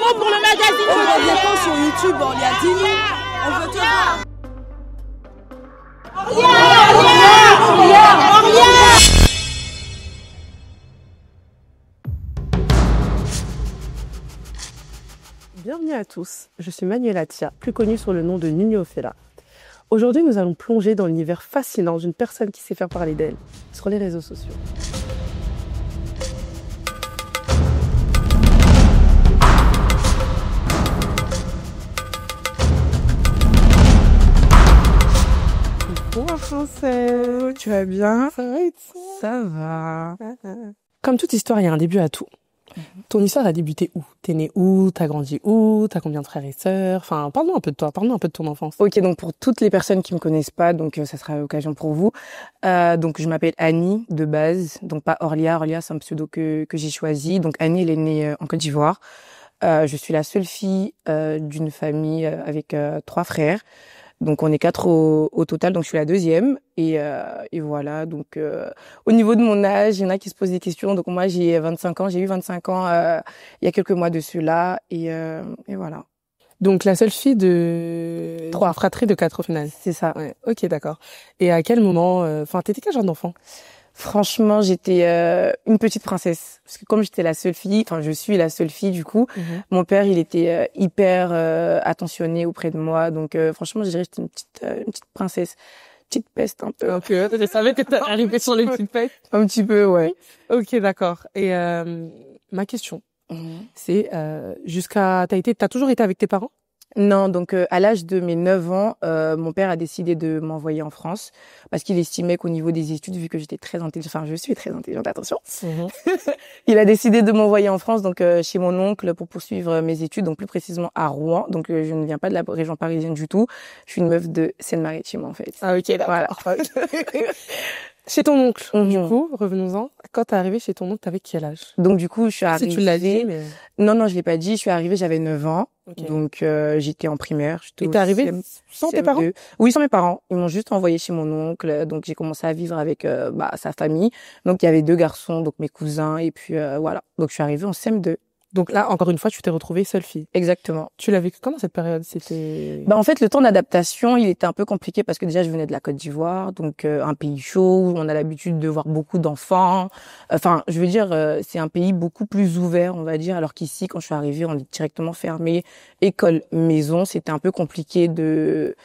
mot pour le magazine. On revient quand sur YouTube, Orlia, dis-nous. On veut te voir. Bienvenue à tous, je suis Manuela Tia, plus connue sous le nom de Nini Ofela. Aujourd'hui, nous allons plonger dans l'univers fascinant d'une personne qui sait faire parler d'elle sur les réseaux sociaux. Bonjour Français, tu vas bien? Ça va et toi? Ça va. Comme toute histoire, il y a un début à tout. Ton histoire a débuté où? T'es né où? T'as grandi où? T'as combien de frères et sœurs? Enfin, parle-nous un peu de toi, parle-nous un peu de ton enfance. Ok, donc pour toutes les personnes qui me connaissent pas, donc ça sera l'occasion pour vous. Donc je m'appelle Annie de base, donc pas Orlia. Orlia, c'est un pseudo que j'ai choisi. Donc Annie, elle est née en Côte d'Ivoire. Je suis la seule fille d'une famille avec 3 frères. Donc on est 4 au total, donc je suis la deuxième et voilà. Donc au niveau de mon âge, il y en a qui se posent des questions. Donc moi j'ai 25 ans, j'ai eu 25 ans il y a quelques mois de cela et voilà. Donc la seule fille de 3 fratries de 4 au final. C'est ça. Ouais. Ok, d'accord. Et à quel moment, enfin t'étais quel genre d'enfant? Franchement, j'étais une petite princesse parce que comme j'étais la seule fille, enfin je suis la seule fille du coup, mon père il était hyper attentionné auprès de moi, donc franchement je dirais que j'étais une petite princesse, petite peste un peu. Ok, je savais que t'allais arriver sur les petites pestes. Un petit peu, ouais. Ok, d'accord. Et ma question, c'est t'as toujours été avec tes parents? Non, donc à l'âge de mes 9 ans, mon père a décidé de m'envoyer en France parce qu'il estimait qu'au niveau des études, vu que j'étais très intelligente, enfin je suis très intelligente, attention, il a décidé de m'envoyer en France, donc chez mon oncle pour poursuivre mes études, donc plus précisément à Rouen. Donc je ne viens pas de la région parisienne du tout, je suis une meuf de Seine-Maritime en fait. Ah ok, d'accord. Voilà. Chez ton oncle, du coup, revenons-en. Quand t'es arrivée chez ton oncle, t'avais quel âge? Donc du coup, je suis arrivée... Si tu l'as dit, mais... Non, je l'ai pas dit. Je suis arrivée, j'avais 9 ans. Okay. Donc j'étais en primaire. Et t'es arrivée sans tes parents? Oui, sans mes parents. Ils m'ont juste envoyé chez mon oncle. Donc j'ai commencé à vivre avec sa famille. Donc il y avait 2 garçons, donc mes cousins. Et puis voilà. Donc je suis arrivée en CM2. Donc là, encore une fois, tu t'es retrouvée seule fille. Exactement. Tu l'as vécu comment cette période? C'était... En fait, le temps d'adaptation, il était un peu compliqué parce que déjà, je venais de la Côte d'Ivoire, donc un pays chaud où on a l'habitude de voir beaucoup d'enfants. Enfin, je veux dire, c'est un pays beaucoup plus ouvert, on va dire, alors qu'ici, quand je suis arrivée, on est directement fermé. École, maison, c'était un peu compliqué de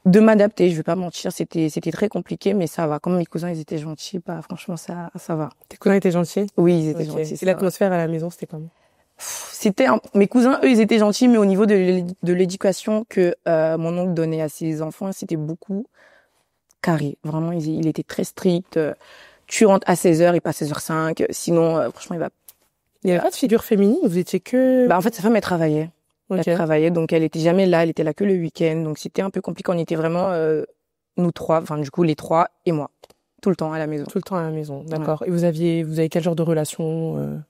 m'adapter. Je vais pas mentir, c'était très compliqué, mais ça va. Comme mes cousins, ils étaient gentils, franchement, ça va. Tes cousins étaient gentils? Oui, ils étaient gentils. Et l'atmosphère à la maison, c'était comment? Mes cousins, eux, ils étaient gentils, mais au niveau de l'éducation que mon oncle donnait à ses enfants, c'était beaucoup carré. Vraiment, il était très strict. Tu rentres à 16h et pas 16h05. Sinon, franchement, Il y avait pas de figure féminine? Vous étiez que... En fait, sa femme, elle travaillait. Okay. Elle travaillait, donc elle était jamais là. Elle était là que le week-end. Donc c'était un peu compliqué. On était vraiment nous 3, enfin du coup les 3 et moi, tout le temps à la maison. Tout le temps à la maison, d'accord. Ouais. Et vous avez quel genre de relation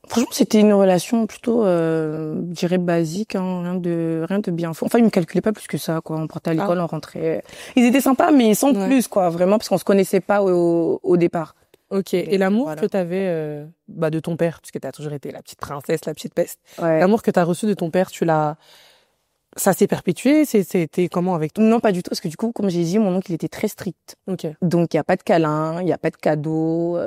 Franchement, c'était une relation plutôt, je dirais basique, hein, rien de bien fou. Enfin, ils me calculaient pas plus que ça, quoi. On partait à l'école, on rentrait. Ils étaient sympas, mais sans plus, quoi. Vraiment, parce qu'on se connaissait pas au départ. Ok. Et l'amour que t'avais, de ton père, puisque t'as toujours été la petite princesse, la petite peste. Ouais. L'amour que t'as reçu de ton père, ça s'est perpétué? C'était comment avec toi? Non, pas du tout, parce que du coup, comme j'ai dit, mon oncle, il était très strict. Okay. Donc, il y a pas de câlin, il y a pas de cadeaux.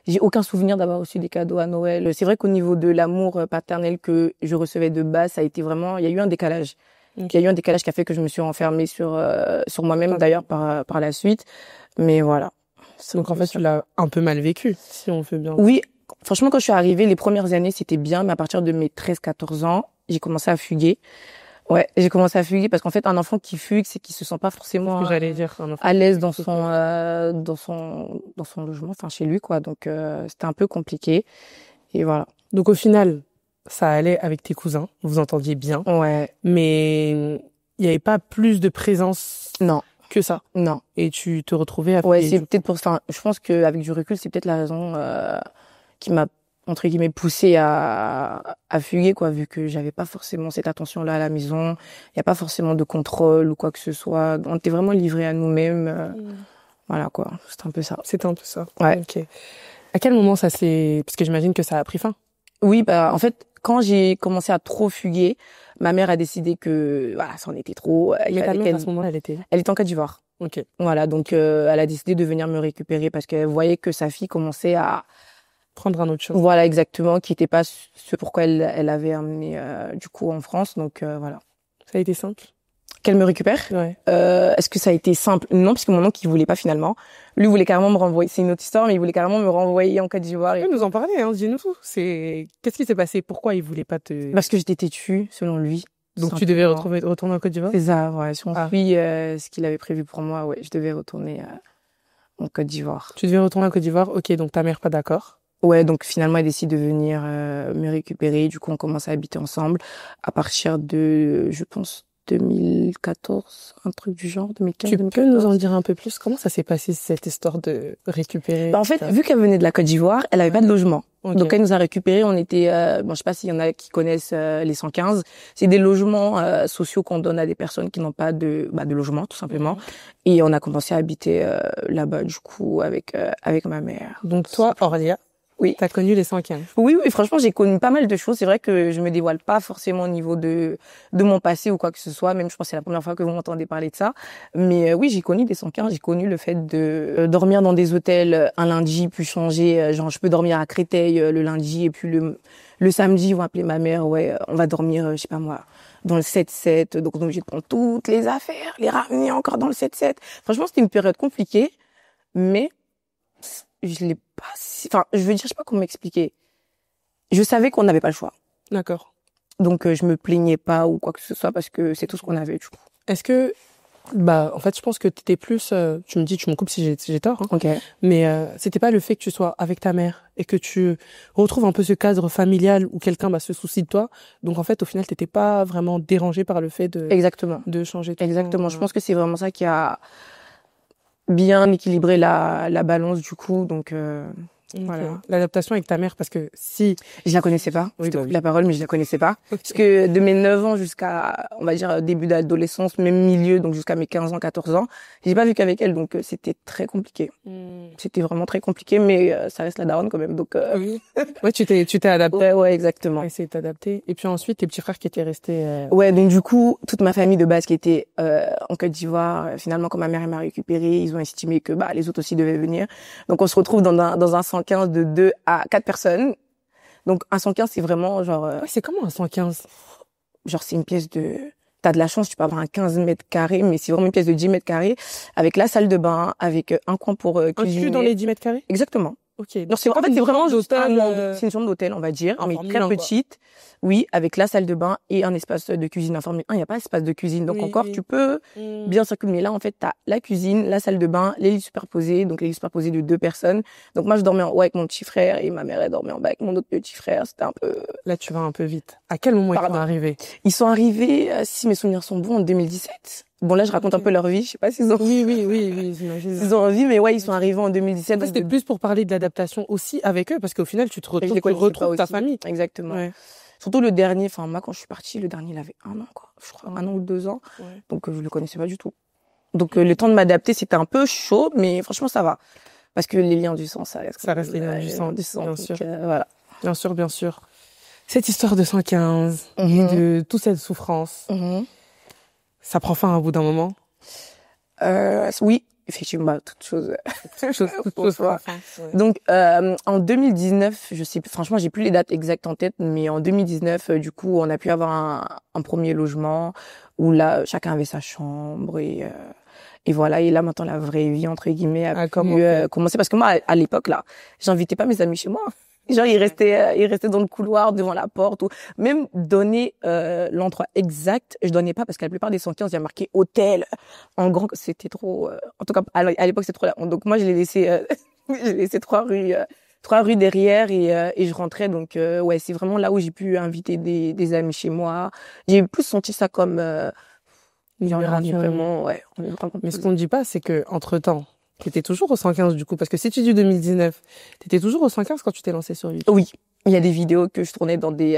J'ai aucun souvenir d'avoir reçu des cadeaux à Noël. C'est vrai qu'au niveau de l'amour paternel que je recevais de base, ça a été vraiment, il y a eu un décalage. Okay. Il y a eu un décalage qui a fait que je me suis renfermée sur moi-même, d'ailleurs, par la suite. Mais voilà. Donc, en fait, tu l'as un peu mal vécu, si on fait bien. Oui. Franchement, quand je suis arrivée, les premières années, c'était bien, mais à partir de mes 13-14 ans, j'ai commencé à fuguer. Ouais, j'ai commencé à fuguer parce qu'en fait, un enfant qui fugue, c'est qu'il se sent pas forcément à l'aise dans son logement, enfin chez lui, quoi. Donc c'était un peu compliqué. Et voilà. Donc au final, ça allait avec tes cousins, vous entendiez bien. Ouais. Mais il y avait pas plus de présence. Non. Que ça. Non. Et tu te retrouvais à fuguer. Ouais, c'est peut-être pour ça. Je pense qu'avec du recul, c'est peut-être la raison qui m'a entre guillemets poussée à fuguer, quoi, vu que j'avais pas forcément cette attention-là à la maison. Il y a pas forcément de contrôle ou quoi que ce soit. On était vraiment livrés à nous-mêmes. Voilà, quoi. C'était un peu ça. C'était un peu ça. Ouais. Ok. À quel moment ça s'est... Parce que j'imagine que ça a pris fin. Oui, en fait, quand j'ai commencé à trop fuguer, ma mère a décidé que voilà, ça en était trop. Mais ta mère, à ce moment-là, elle était en Côte d'Ivoire. Ok. Voilà, donc elle a décidé de venir me récupérer parce qu'elle voyait que sa fille commençait à Prendre un autre chose. voilà, exactement, qui était pas ce pourquoi elle avait amené du coup en France. Donc voilà. Ça a été simple? Qu'elle me récupère. Ouais. Est-ce que ça a été simple? Non, puisque mon oncle, il voulait pas finalement. Lui voulait carrément me renvoyer. C'est une autre histoire, mais il voulait carrément me renvoyer en Côte d'Ivoire. Tu peux nous en parler, hein, dis-nous tout. Qu'est-ce qui s'est passé? Pourquoi il voulait pas te... Parce que j'étais têtue, selon lui. Donc tu devais retourner en Côte d'Ivoire? C'est ça, ouais. Si on suit ce qu'il avait prévu pour moi, ouais, je devais retourner en Côte d'Ivoire. Tu devais retourner en Côte d'Ivoire, ok, donc ta mère pas d'accord. Ouais, donc finalement, elle décide de venir me récupérer. Du coup, on commence à habiter ensemble à partir de, je pense, 2014, un truc du genre, 2015, Tu 2014. peux nous en dire un peu plus? Comment ça s'est passé, cette histoire de récupérer? En fait, vu qu'elle venait de la Côte d'Ivoire, elle avait pas de logement. Okay. Donc, elle nous a récupérés. On était, bon, je sais pas s'il y en a qui connaissent les 115. C'est des logements sociaux qu'on donne à des personnes qui n'ont pas de logement, tout simplement. Et on a commencé à habiter là-bas, du coup, avec ma mère. Donc, toi, Orlia, oui, t'as connu les 115. Oui, franchement, j'ai connu pas mal de choses. C'est vrai que je me dévoile pas forcément au niveau de mon passé ou quoi que ce soit. Même, je pense que c'est la première fois que vous m'entendez parler de ça. Mais oui, j'ai connu des 115. J'ai connu le fait de dormir dans des hôtels un lundi, puis changer. Genre, je peux dormir à Créteil le lundi et puis le samedi, ils vont appeler ma mère. Ouais, on va dormir, je sais pas moi, dans le 7-7. Donc, on est obligé de prendre toutes les affaires, les ramener encore dans le 7-7. Franchement, c'était une période compliquée, mais je l'ai pas enfin, je veux dire, je sais pas comment m'expliquer. Je savais qu'on n'avait pas le choix. D'accord. Donc, je me plaignais pas ou quoi que ce soit parce que c'est tout ce qu'on avait, du coup. Est-ce que, en fait, je pense que t'étais plus, tu me dis, tu me coupes si j'ai tort, hein. Ok. Mais, c'était pas le fait que tu sois avec ta mère et que tu retrouves un peu ce cadre familial où quelqu'un, se soucie de toi. Donc, en fait, au final, t'étais pas vraiment dérangée par le fait Exactement. de changer tout. Exactement. Je pense que c'est vraiment ça qui a bien équilibré la balance, du coup. Donc, Okay. Voilà. L'adaptation avec ta mère, parce que si... Je la connaissais pas. Oui, Je te bah coupe oui. la parole, mais je la connaissais pas. Okay. Parce que de mes 9 ans jusqu'à, on va dire, début d'adolescence, même milieu, donc jusqu'à mes 15 ans, 14 ans, j'ai pas vécu avec elle, donc c'était très compliqué. C'était vraiment très compliqué, mais ça reste la daronne quand même, donc... Oui. Ouais, tu t'es adapté. Ouais, exactement. Essayer de t'adapter. Et puis ensuite, tes petits frères qui étaient restés... Ouais, donc du coup, toute ma famille de base qui était en Côte d'Ivoire, finalement, quand ma mère m'a récupérée, ils ont estimé que les autres aussi devaient venir. Donc on se retrouve dans un 115 de 2 à 4 personnes. Donc un 115, c'est vraiment genre... Ouais, c'est comment un 115? Genre, c'est une pièce de... T'as de la chance, tu peux avoir un 15 mètres carrés, mais c'est vraiment une pièce de 10 mètres carrés, avec la salle de bain, avec un coin pour cuisiner. Inclus dans les 10 mètres carrés? Exactement. Ok. Donc c'est vraiment juste d'hôtel. c'est une chambre d'hôtel, on va dire, mais Enfin, très petite. Oui, avec la salle de bain et un espace de cuisine. En Formule 1, il n'y a pas d'espace de cuisine. Donc encore, tu peux bien circuler. Mais là, en fait, t'as la cuisine, la salle de bain, les lits superposés. Donc les lits superposés de 2 personnes. Donc moi, je dormais en haut avec mon petit frère et ma mère, elle dormait en bas avec mon autre petit frère. C'était un peu... Là, tu vas un peu vite. À quel moment ils sont arrivés? Ils sont arrivés, si mes souvenirs sont bons, en 2017. Bon, là, je raconte un peu leur vie. Je sais pas s'ils ont... Oui, j'imagine. Ils ont envie, mais ouais, ils sont arrivés en 2017. Après, c'était plus pour parler de l'adaptation aussi avec eux, parce qu'au final, tu retrouves ta famille. Exactement. Ouais. Surtout le dernier, enfin, moi, quand je suis partie, le dernier, il avait 1 an, quoi. Je crois, 1 an ou 2 ans. Ouais. Donc, je le connaissais pas du tout. Donc, le temps de m'adapter, c'était un peu chaud, mais franchement, ça va. Parce que les liens du sang, ça reste. Ça reste les liens du sang, bien donc, sûr. Voilà. Bien sûr, bien sûr. Cette histoire de 115, et de toute cette souffrance, ça prend fin au bout d'un moment? Oui, effectivement, toute chose prend fin. Ouais. Donc, en 2019, je sais plus, franchement, j'ai plus les dates exactes en tête, mais en 2019, du coup, on a pu avoir un premier logement où là, chacun avait sa chambre et voilà. Et là, maintenant, la vraie vie, entre guillemets, a pu commencer. Parce que moi, à l'époque, là, j'invitais pas mes amis chez moi. Genre, ils restaient dans le couloir, devant la porte, ou même donner l'endroit exact. Je donnais pas parce qu'à la plupart des 115, il y a marqué hôtel en grand. C'était trop. En tout cas, à l'époque, c'était trop là. Donc moi, je l'ai laissé 3 rues derrière et je rentrais. Donc ouais, c'est vraiment là où j'ai pu inviter des amis chez moi. J'ai plus senti ça comme vraiment, ouais. Mais ce qu'on ne dit pas, c'est que entre temps, t'étais toujours au 115 du coup, parce que si tu dis 2019, t'étais toujours au 115 quand tu t'es lancé sur YouTube. Oui, il y a des vidéos que je tournais dans des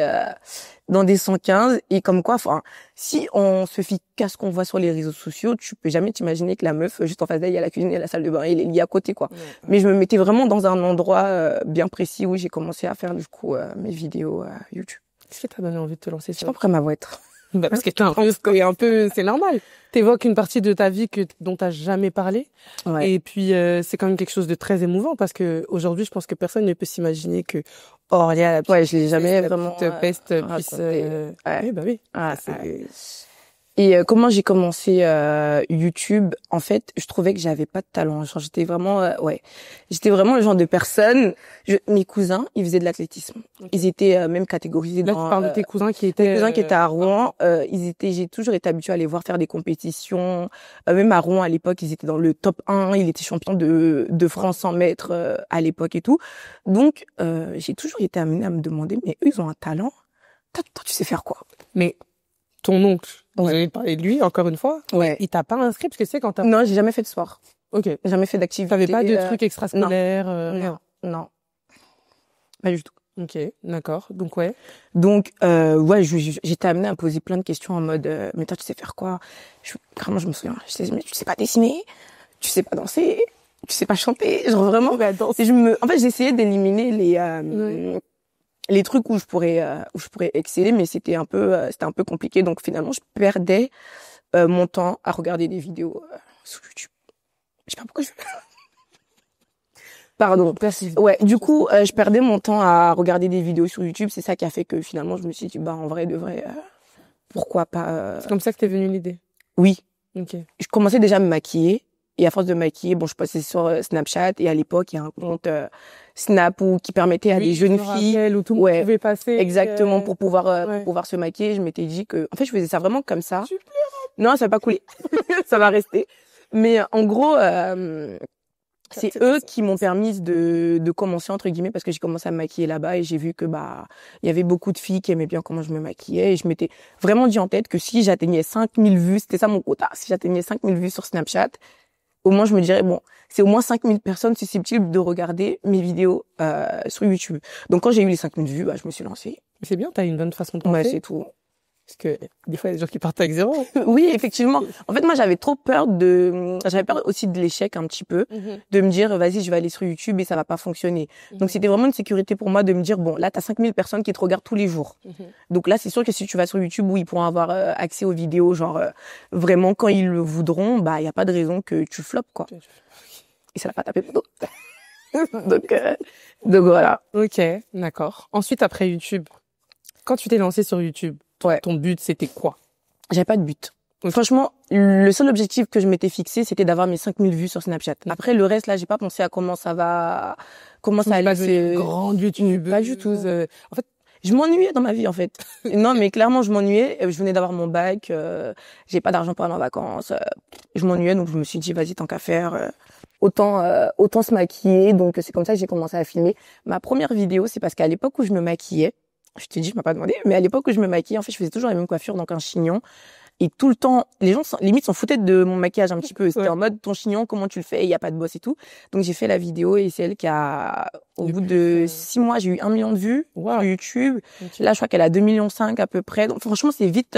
115 et comme quoi, enfin, si on se fie qu'à ce qu'on voit sur les réseaux sociaux, tu peux jamais t'imaginer que la meuf juste en face d'elle, il y a la cuisine, il y a la salle de bain et les lits à côté, quoi. Ouais. Mais je me mettais vraiment dans un endroit bien précis où j'ai commencé à faire du coup mes vidéos YouTube. Qu'est-ce qui t'a donné envie de te lancer Je sais sur pas pourquoi ma voix être. Bah, parce que c'est normal. T'évoques une partie de ta vie dont t'as jamais parlé. Ouais. Et puis, c'est quand même quelque chose de très émouvant parce que aujourd'hui, je pense que personne ne peut s'imaginer que Orlia, Ouais, je l'ai jamais la vraiment petite peste puisse, raconté. Ouais. oui, bah oui. Ah, C'est- ouais. Et comment j'ai commencé YouTube, en fait, je trouvais que j'avais pas de talent. Genre, j'étais vraiment j'étais vraiment le genre de personne. Mes cousins, ils faisaient de l'athlétisme. Ok. Ils étaient même catégorisés Là, dans tu parles de tes cousins qui mes étaient, cousins qui étaient à Rouen. J'ai toujours été habituée à les voir faire des compétitions. Même à Rouen, à l'époque, ils étaient dans le top 1. Ils étaient champions de France 100 mètres à l'époque et tout. Donc, j'ai toujours été amenée à me demander, mais eux, ils ont un talent. Toi, tu sais faire quoi? Mais ton oncle, Ouais. j'allais te parler de lui, encore une fois, Ouais. il t'a pas inscrit parce que c'est quand t'as... Non, j'ai jamais fait de sport. Ok. J'ai jamais fait d'activité. T'avais pas de trucs extrascolaires, Non, rien. non, pas du tout. Ok, d'accord. Donc, ouais. Donc, j'étais amenée à me poser plein de questions en mode, mais toi, tu sais faire quoi? Vraiment, je me souviens. Je disais, mais tu sais pas dessiner, tu sais pas danser, tu sais pas chanter, genre vraiment. En fait, j'essayais d'éliminer les trucs où je pourrais exceller, mais c'était un peu compliqué. Donc, finalement, je perdais mon temps à regarder des vidéos sur YouTube. Je sais pas pourquoi je fais ça. Pardon. Ouais, du coup, je perdais mon temps à regarder des vidéos sur YouTube. C'est ça qui a fait que finalement, je me suis dit, bah, en vrai, de vrai, pourquoi pas. C'est comme ça que t'es venue l'idée. Oui. Ok. Je commençais déjà à me maquiller. Et à force de me maquiller, bon, je passais sur Snapchat. Et à l'époque, il y a un compte Snap qui permettait à des jeunes filles. Où tout le monde pouvait passer. Exactement, pour pouvoir ouais. se maquiller. Je m'étais dit que, en fait, je faisais ça vraiment comme ça. Non, ça va pas couler. Ça va rester. Mais en gros, c'est eux qui m'ont permis de commencer, entre guillemets, parce que j'ai commencé à me maquiller là-bas et j'ai vu que, bah, il y avait beaucoup de filles qui aimaient bien comment je me maquillais et je m'étais vraiment dit en tête que si j'atteignais 5000 vues, c'était ça mon quota. Si j'atteignais 5000 vues sur Snapchat, au moins je me dirais, bon, c'est au moins 5000 personnes susceptibles de regarder mes vidéos, sur YouTube. Donc quand j'ai eu les 5000 vues, bah, je me suis lancée. C'est bien, t'as une bonne façon de penser. Ouais, c'est tout. Parce que des fois, il y a des gens qui partent avec zéro. Oui, effectivement. En fait, moi, j'avais peur aussi de l'échec un petit peu, de me dire, vas-y, je vais aller sur YouTube et ça va pas fonctionner. Donc, c'était vraiment une sécurité pour moi de me dire, bon, là, t'as 5000 personnes qui te regardent tous les jours. Donc là, c'est sûr que si tu vas sur YouTube où ils pourront avoir accès aux vidéos, genre, vraiment, quand ils le voudront, bah, y a pas de raison que tu floppes, quoi. Et ça l'a pas tapé pour donc voilà. Ok, d'accord. Ensuite, après YouTube, quand tu t'es lancé sur YouTube, ton but, c'était quoi? J'avais pas de but. Franchement, le seul objectif que je m'étais fixé, c'était d'avoir mes 5000 vues sur Snapchat. Après, le reste, là, j'ai pas pensé à comment ça allait se... grande YouTube. Pas du tout. En fait, je m'ennuyais dans ma vie, en fait. Non, mais clairement, je m'ennuyais. Je venais d'avoir mon bac. J'ai pas d'argent pour aller en vacances. Je m'ennuyais, donc je me suis dit, vas-y, tant qu'à faire, autant se maquiller. Donc, c'est comme ça que j'ai commencé à filmer. Ma première vidéo, c'est parce qu'à l'époque où je me maquillais, je te dis, je m'as pas demandé, mais à l'époque où je me maquillais, en fait, je faisais toujours la même coiffure, donc un chignon. Et tout le temps, les gens limite s'en foutaient de mon maquillage un petit peu. C'était en mode, ton chignon, comment tu le fais? Il y a pas de bosse et tout. Donc, j'ai fait la vidéo et c'est elle qui a, au bout de 6 mois, j'ai eu 1 million de vues sur YouTube. Okay. Là, je crois qu'elle a 2,5 millions à peu près. Donc, franchement, c'est vite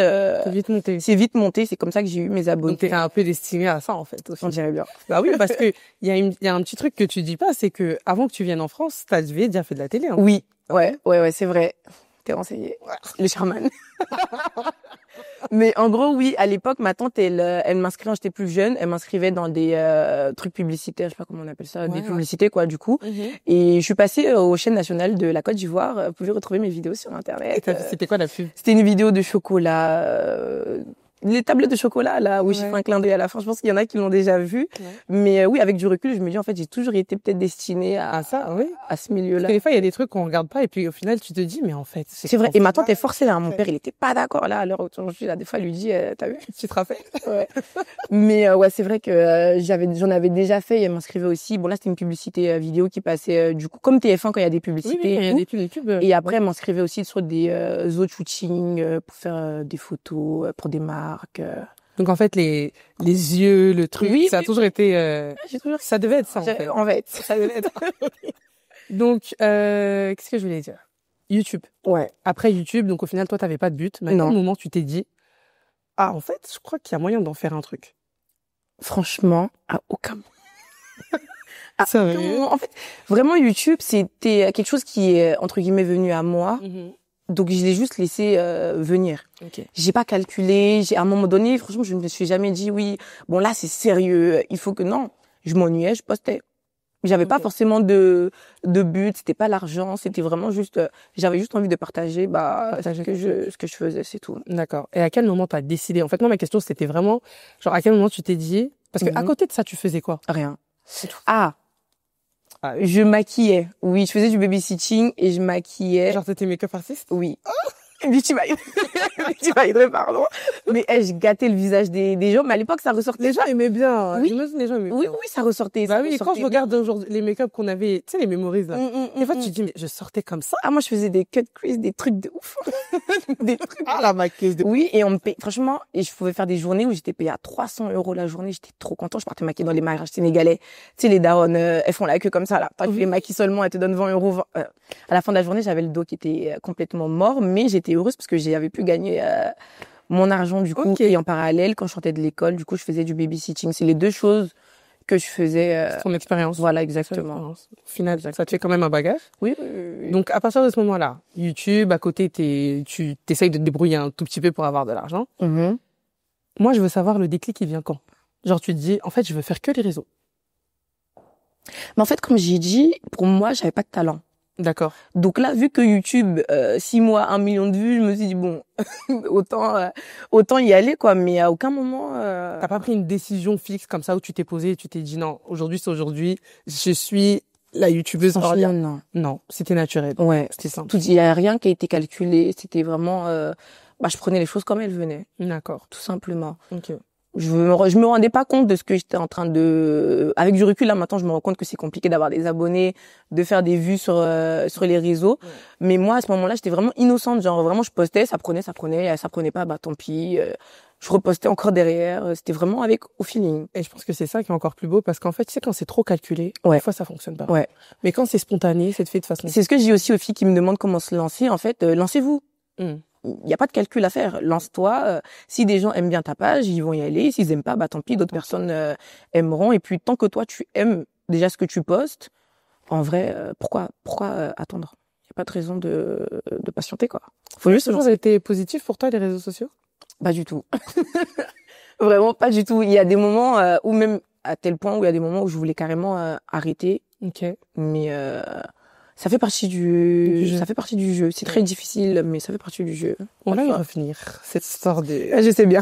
monté. C'est vite monté. C'est comme ça que j'ai eu mes abonnés. Donc, t'es un peu destiné à ça, en fait, aussi. On dirait bien. Bah oui, parce que il y a un petit truc que tu dis pas, c'est que avant que tu viennes en France, t'avais déjà fait de la télé, hein. Oui. Ouais, c'est vrai. T'es renseigné. Le Charman. Mais en gros, oui, à l'époque, ma tante, elle m'inscrivait quand j'étais plus jeune. Elle m'inscrivait dans des trucs publicitaires, je sais pas comment on appelle ça, des publicités, quoi, du coup. Et je suis passée aux chaînes nationales de la Côte d'Ivoire. Vous pouvez retrouver mes vidéos sur Internet. C'était quoi la pub? C'était une vidéo de chocolat. Les tablettes de chocolat, là, où j'ai fait un clin d'œil à la fin. Je pense qu'il y en a qui l'ont déjà vu. Mais oui, avec du recul, je me dis, en fait, j'ai toujours été peut-être destinée à ça, à ce milieu-là. Parce que des fois, il y a des trucs qu'on regarde pas et puis au final, tu te dis, mais en fait, c'est vrai. Et ma tante est forcée, là. Mon père, il était pas d'accord, là, à l'heure où je suis là. Des fois, elle lui dit, t'as vu? Tu te rappelles? Ouais. Mais, ouais, c'est vrai que j'en avais déjà fait et elle m'inscrivait aussi. Bon, là, c'était une publicité vidéo qui passait, du coup, comme TF1 quand il y a des publicités. Oui, il y a des pubs YouTube. Et après, elle m'inscrivait aussi sur des autres shootings pour faire des photos pour des marques. Donc en fait les yeux, le truc, ça a toujours été ça devait être ça en fait. Ça devait être. Donc qu'est-ce que je voulais dire? YouTube. Ouais. Après YouTube, donc au final toi t'avais pas de but, mais à quel moment tu t'es dit en fait, je crois qu'il y a moyen d'en faire un truc. Franchement, à aucun moment. Sérieux? En fait, vraiment YouTube, c'était quelque chose qui est entre guillemets venu à moi. Donc, je l'ai juste laissé venir. Ok. J'ai pas calculé. À un moment donné, franchement, je me suis jamais dit, oui, bon, là, c'est sérieux. Il faut que, non. Je m'ennuyais, je postais. J'avais pas forcément de but. C'était pas l'argent. C'était vraiment juste, j'avais juste envie de partager, ce que je faisais, c'est tout. D'accord. Et à quel moment t'as décidé? En fait, moi, ma question, c'était vraiment, genre, à quel moment tu t'es dit, parce que à côté de ça, tu faisais quoi? Rien. Je maquillais. Oui, je faisais du babysitting et je maquillais. Genre, t'étais make-up artiste? Oui. Beauty by pardon. Mais je gâtais le visage des gens, mais à l'époque ça ressortait. Les gens aimaient bien. Oui. J'imagine les gens aimaient bien. Oui, ça ressortait. Bah oui, quand je regarde aujourd'hui les make-up qu'on avait, tu sais, les memories là. Des fois, tu te dis, mais je sortais comme ça. Ah, moi, je faisais des cut crease, des trucs de ouf. Des trucs. Ah, la maquilleuse de... Oui, et on me paye, franchement, et je pouvais faire des journées où j'étais payée à 300 € la journée. J'étais trop contente. Je partais maquiller dans les mariages sénégalais. Tu sais, les daronnes, elles font la queue comme ça, là. Tu les maquilles seulement, elles te donnent 20 €. À la fin de la journée, j'avais le dos qui était complètement mort, mais j'étais heureuse parce que j'avais pu gagner mon argent, du coup. Et en parallèle, quand je sortais de l'école, du coup, je faisais du babysitting. C'est les deux choses que je faisais. Ton expérience. Voilà, exactement. Au final, ça te fait quand même un bagage. Oui. Donc, à partir de ce moment-là, YouTube, à côté, tu t'essayes de te débrouiller un tout petit peu pour avoir de l'argent. Moi, je veux savoir le déclic, il vient quand? Genre, tu te dis, en fait, je veux faire que les réseaux. Mais en fait, comme j'ai dit, pour moi, j'avais pas de talent. D'accord. Donc là, vu que YouTube, 6 mois, 1 million de vues, je me suis dit, bon, autant y aller, quoi. Mais à aucun moment... T'as pas pris une décision fixe comme ça où tu t'es posé et tu t'es dit, non, aujourd'hui, c'est aujourd'hui, je suis la YouTubeuse Orlia. Non. Non, c'était naturel. Ouais. C'était simple. Il y a rien qui a été calculé. C'était vraiment... je prenais les choses comme elles venaient. D'accord. Tout simplement. Ok. Je me rendais pas compte de ce que j'étais en train de... Avec du recul, là, maintenant, je me rends compte que c'est compliqué d'avoir des abonnés, de faire des vues sur les réseaux. Ouais. Mais moi, à ce moment-là, j'étais vraiment innocente. Genre, vraiment, je postais, ça prenait, ça prenait pas, tant pis. Je repostais encore derrière. C'était vraiment au feeling. Et je pense que c'est ça qui est encore plus beau parce qu'en fait, tu sais, quand c'est trop calculé, des fois, ça fonctionne pas. Ouais. Mais quand c'est spontané, c'est fait de façon... C'est ce que je dis aussi aux filles qui me demandent comment se lancer. En fait, lancez-vous. Il y a pas de calcul à faire. Lance-toi. Si des gens aiment bien ta page, ils vont y aller. S'ils aiment pas, tant pis, d'autres personnes aimeront. Et puis tant que toi tu aimes déjà ce que tu postes, en vrai, pourquoi attendre? Il y a pas de raison de patienter, quoi. Faut juste. Ça a été positif pour toi les réseaux sociaux? Pas du tout. Vraiment pas du tout. Il y a des moments où même à tel point où il y a des moments où je voulais carrément arrêter. Ok. Mais ça fait partie du jeu. C'est très difficile, mais ça fait partie du jeu. On va y revenir, cette histoire de... Je sais bien.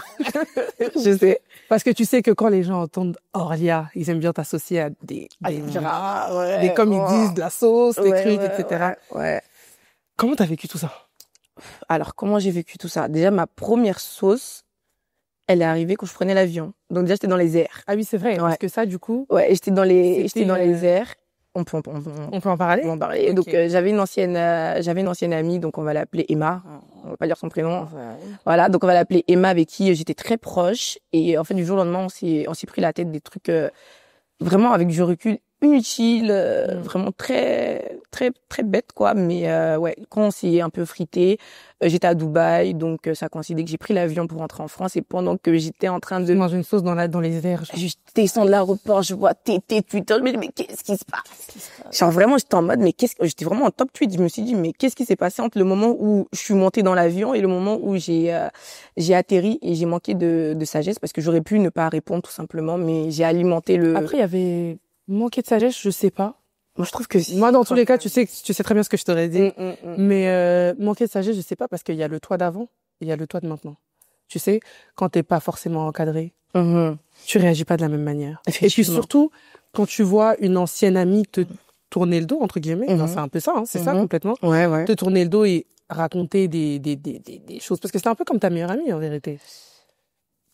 Je sais. Parce que tu sais que quand les gens entendent Orlia, ils aiment bien t'associer à des comme ils disent, de la sauce, des trucs, etc. Ouais. Comment t'as vécu tout ça? Alors, comment j'ai vécu tout ça? Déjà, ma première sauce, elle est arrivée quand je prenais l'avion. Donc déjà, j'étais dans les airs. Ah oui, c'est vrai. Parce que ça, du coup... Ouais, j'étais dans les airs. On peut en parler. On peut en parler. Okay. Donc j'avais une ancienne amie, donc on va l'appeler Emma. On va pas dire son prénom. Ouais. Voilà, donc on va l'appeler Emma, avec qui j'étais très proche. Et en fait, du jour au lendemain, on s'est pris la tête des trucs vraiment avec du recul inutile, vraiment très très très bête, quoi. Mais quand on s'est un peu frité, j'étais à Dubaï, donc ça a coïncidé que j'ai pris l'avion pour rentrer en France. Et pendant que j'étais en train de manger une sauce dans les airs, je descends de l'aéroport, je vois Twitter, je me dis mais qu'est-ce qui se passe? Genre vraiment, j'étais en mode j'étais vraiment en top tweet. Je me suis dit mais qu'est-ce qui s'est passé entre le moment où je suis montée dans l'avion et le moment où j'ai atterri, et j'ai manqué de sagesse parce que j'aurais pu ne pas répondre tout simplement, mais j'ai alimenté le... Après, il y avait manqué de sagesse, je sais pas. Moi, je trouve que si. Moi, dans tous les cas, tu sais très bien ce que je t'aurais dit. Mais manquer de sagesse, je sais pas, parce qu'il y a le toi d'avant et il y a le toi de maintenant. Tu sais, quand t'es pas forcément encadré, tu réagis pas de la même manière. Et puis surtout, quand tu vois une ancienne amie te tourner le dos, entre guillemets, c'est un peu ça, c'est ça complètement. Ouais. Te tourner le dos et raconter des choses. Parce que c'est un peu comme ta meilleure amie, en vérité.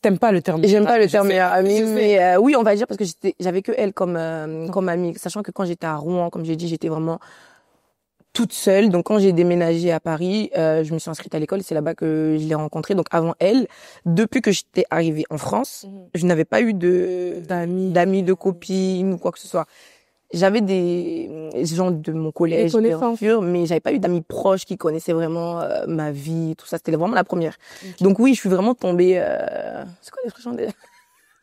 T'aimes pas le terme? J'aime pas le terme meilleure amie, mais oui, on va dire, parce que j'avais que elle comme amie, sachant que quand j'étais à Rouen, comme j'ai dit, j'étais vraiment toute seule. Donc quand j'ai déménagé à Paris, je me suis inscrite à l'école, c'est là-bas que je l'ai rencontrée. Donc avant elle, depuis que j'étais arrivée en France, je n'avais pas eu d'amis, de copines ou quoi que ce soit. J'avais des gens de mon collège, bien sûr, mais j'avais pas eu d'amis proches qui connaissaient vraiment ma vie, tout ça. C'était vraiment la première. Okay. Donc oui, je suis vraiment tombée... C'est quoi l'expression déjà?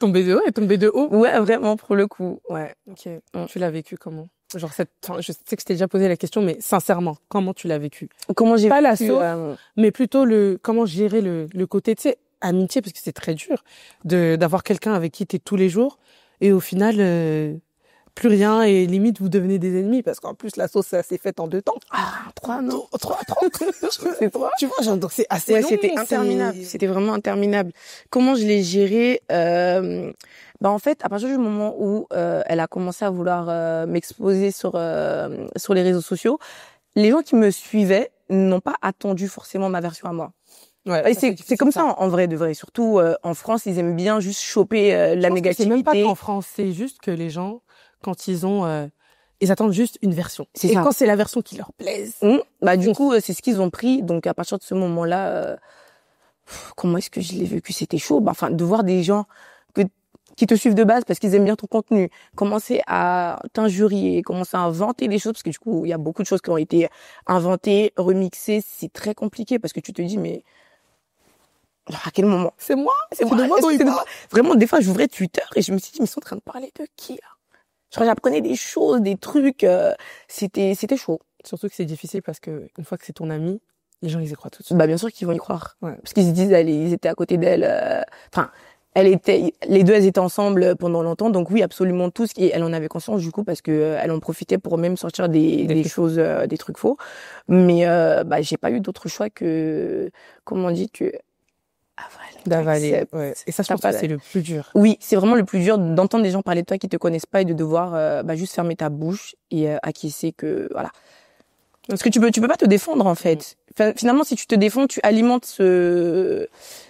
Tombée de haut et tombée de haut? Ouais, vraiment, pour le coup. Ouais. Ok. Tu l'as vécu comment? Genre enfin, je sais que je t'ai déjà posé la question, mais sincèrement, comment tu l'as vécu? Comment j'ai Pas la vécu, sauce, mais plutôt comment gérer le côté, tu sais, amitié, parce que c'est très dur d'avoir quelqu'un avec qui t'es tous les jours et au final, plus rien et limite vous devenez des ennemis parce qu'en plus la sauce, ça s'est faite en 2 temps. Ah, 3, non. 3. C'est 3. Tu vois, genre, donc c'est assez Ouais, long. c'était interminable. C'était vraiment interminable. Comment je l'ai géré? En fait, à partir du moment où elle a commencé à vouloir m'exposer sur les réseaux sociaux, les gens qui me suivaient n'ont pas attendu forcément ma version à moi. Ouais, Et c'est comme ça en vrai de vrai. Surtout en France, ils aiment bien juste choper la négativité. C'est même pas qu'en France, c'est juste que les gens, quand ils attendent juste une version. C'est et ça. quand c'est la version qui leur plaise. Du coup, c'est ce qu'ils ont pris. Donc à partir de ce moment-là, comment est-ce que je l'ai vécu? C'était chaud. Enfin, de voir des gens qui te suivent de base parce qu'ils aiment bien ton contenu, commencer à t'injurier, commencer à inventer des choses, parce que du coup, il y a beaucoup de choses qui ont été inventées, remixées. C'est très compliqué parce que tu te dis, mais à quel moment? C'est moi? C'est moi? Vraiment, des fois, j'ouvrais Twitter et je me suis dit, mais ils sont en train de parler de qui, là? Genre, j'apprenais des choses, des trucs, c'était chaud. Surtout que c'est difficile parce que une fois que c'est ton ami, les gens, ils y croient tout de suite. Bah, bien sûr qu'ils vont y croire. Ouais. Parce qu'ils se disent, ils étaient à côté d'elle, les deux, elles étaient ensemble pendant longtemps. Donc oui, absolument tous. Et elle en avait conscience, du coup, parce que elle en profitait pour même sortir des choses, des trucs faux. Mais, j'ai pas eu d'autre choix que, comment on dit, que, d'avaler. Ouais. Et ça, je pense que c'est le plus dur. Oui, c'est vraiment le plus dur d'entendre des gens parler de toi qui te connaissent pas et de devoir, juste fermer ta bouche et acquiescer que, voilà. Parce que tu peux pas te défendre, en fait. Finalement, si tu te défends, tu alimentes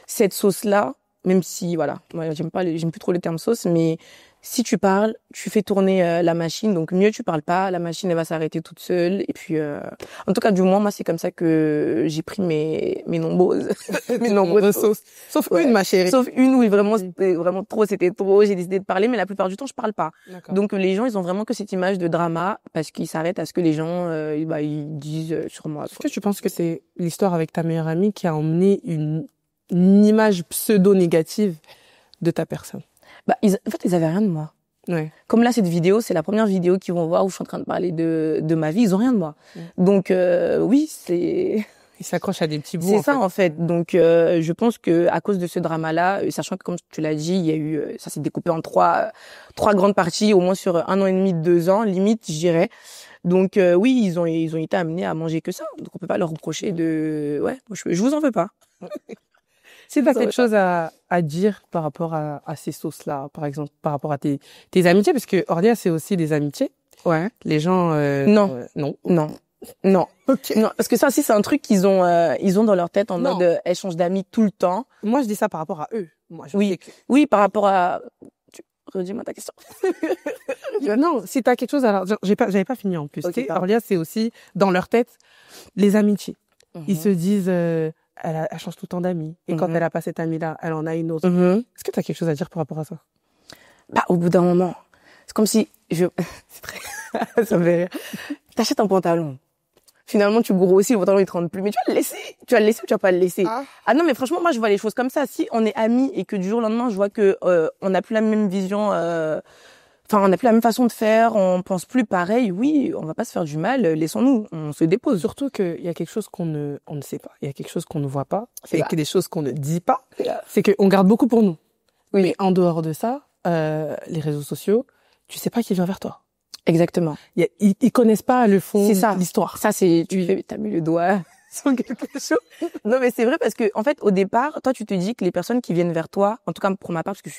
cette sauce-là. Même si, voilà, moi, j'aime plus trop le terme sauce, mais si tu parles, tu fais tourner la machine, donc mieux tu parles pas, la machine, elle va s'arrêter toute seule, et puis, en tout cas, du moins, moi, c'est comme ça que j'ai pris mes nombreuses, mes nombreuses sauces. Sauf une, ma chérie. Sauf une où c'était trop, j'ai décidé de parler, mais la plupart du temps, je parle pas. D'accord. Donc, les gens, ils ont vraiment que cette image de drama, parce qu'ils s'arrêtent à ce que les gens, ils disent sur moi. Est-ce que tu penses que c'est l'histoire avec ta meilleure amie qui a emmené une image pseudo-négative de ta personne? En fait, ils avaient rien de moi. Ouais. Comme là, cette vidéo, c'est la première vidéo qu'ils vont voir où je suis en train de parler de ma vie. Ils ont rien de moi. Donc, oui, c'est... Ils s'accrochent à des petits bouts. C'est ça, en fait. Donc, je pense que à cause de ce drama-là, sachant que, comme tu l'as dit, il y a eu, ça s'est découpé en trois grandes parties, au moins sur 1 an et demi, 2 ans, limite, je dirais. Donc, oui, ils ont été amenés à manger que ça. Donc, on peut pas leur reprocher je vous en veux pas. Si t'as quelque chose à dire par rapport à ces sauces-là, par exemple, par rapport à tes amitiés, parce que Orlia, c'est aussi des amitiés. Ouais. Les gens, non. Non. Ok. Non, parce que ça aussi, c'est un truc qu'ils ont dans leur tête en mode échange d'amis tout le temps. Moi, je dis ça par rapport à eux. Moi, Oui, par rapport à... Redis-moi ta question. Non, si t'as quelque chose à... J'avais pas fini en plus. Okay, Orlia, c'est aussi, dans leur tête, les amitiés. Ils se disent... Elle change tout le temps d'amis. Et quand elle a pas cette amie-là, elle en a une autre. Est-ce que tu as quelque chose à dire par rapport à ça? Au bout d'un moment, c'est comme si c'est très... ça me fait rire. T'achètes un pantalon. Finalement, tu grossis, le pantalon, il te rentre plus. Mais tu vas le laisser. Tu vas le laisser ou tu vas pas le laisser? Ah non, mais franchement, moi, je vois les choses comme ça. Si on est amis et que du jour au lendemain, je vois que on n'a plus la même vision... on n'a plus la même façon de faire, on pense plus pareil. Oui, on va pas se faire du mal, laissons-nous, on se dépose. Surtout qu'il y a quelque chose on ne sait pas. Il y a quelque chose qu'on ne voit pas. Et qu'il y a des choses qu'on ne dit pas. C'est qu'on garde beaucoup pour nous. Oui. Mais en dehors de ça, les réseaux sociaux, tu sais pas qui vient vers toi. Exactement. Ils connaissent pas le fond de l'histoire. Ça, t'as mis le doigt sur quelque chose. Non, mais c'est vrai parce que, en fait, au départ, toi, tu te dis que les personnes qui viennent vers toi, en tout cas pour ma part, parce que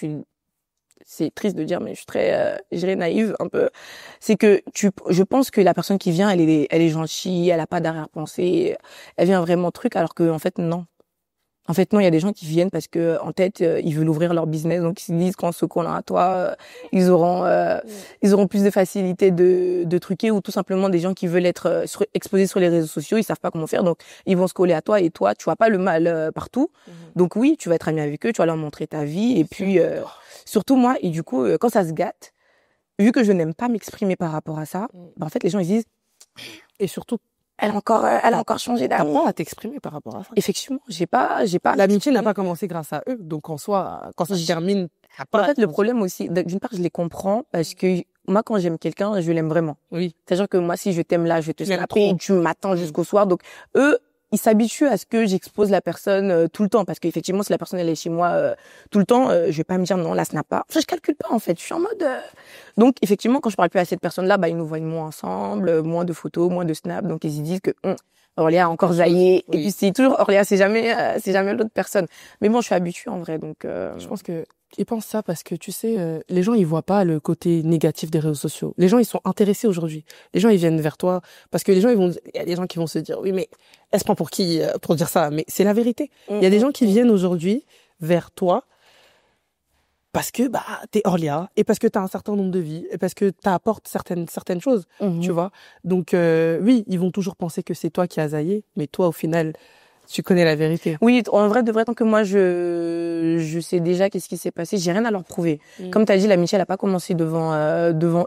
c'est triste de dire, mais je suis très, naïve un peu. C'est que je pense que la personne qui vient, elle est gentille, elle a pas d'arrière-pensée, elle vient vraiment truc, alors que, en fait, non. En fait, non, il y a des gens qui viennent parce que, en tête, ils veulent ouvrir leur business, donc ils se disent qu'en se collant à toi, ils auront plus de facilité de truquer, ou tout simplement des gens qui veulent être exposés sur les réseaux sociaux, ils savent pas comment faire, donc ils vont se coller à toi, et toi, tu vois pas le mal partout. Donc oui, tu vas être ami avec eux, tu vas leur montrer ta vie, et puis surtout moi, et du coup, quand ça se gâte, vu que je n'aime pas m'exprimer par rapport à ça, en fait, les gens ils disent, et surtout, elle a encore changé d'amis. T'as pas à t'exprimer par rapport à ça. Effectivement, j'ai pas. L'amitié n'a pas commencé grâce à eux, donc en soi, quand ça se termine, en fait, le problème aussi, d'une part, je les comprends parce que moi, quand j'aime quelqu'un, je l'aime vraiment. Oui. C'est-à-dire que moi, si je t'aime là, je vais te Tu l'aimes snapper trop. du matin jusqu'au soir. Donc, eux, ils s'habituent à ce que j'expose la personne tout le temps. Parce qu'effectivement, si la personne, elle est chez moi tout le temps, je vais pas me dire non, la snap pas. Enfin, je calcule pas, en fait. Je suis en mode... Donc, effectivement, quand je parle plus à cette personne-là, bah, ils nous voient moins ensemble, moins de photos, moins de snaps. Donc, ils se disent que Orléa a encore jailli. Oui. Et puis, c'est toujours Orléa, c'est jamais l'autre personne. Mais bon, je suis habituée, en vrai. Donc, Je pense que ils pensent ça parce que tu sais, les gens ils voient pas le côté négatif des réseaux sociaux. Les gens ils sont intéressés aujourd'hui. Les gens ils viennent vers toi parce que les gens il y a des gens qui vont se dire oui mais elle se prend pour qui pour dire ça, mais c'est la vérité. Il y a des gens qui viennent aujourd'hui vers toi parce que bah t'es Orlia et parce que t'as un certain nombre de vies et parce que t'apportes certaines choses, tu vois. Donc oui, ils vont toujours penser que c'est toi qui as zaillé, mais toi au final tu connais la vérité. Oui, en vrai, de vrai, tant que moi, je sais déjà qu'est-ce qui s'est passé, j'ai rien à leur prouver. Comme t'as dit, l'amitié, elle a pas commencé devant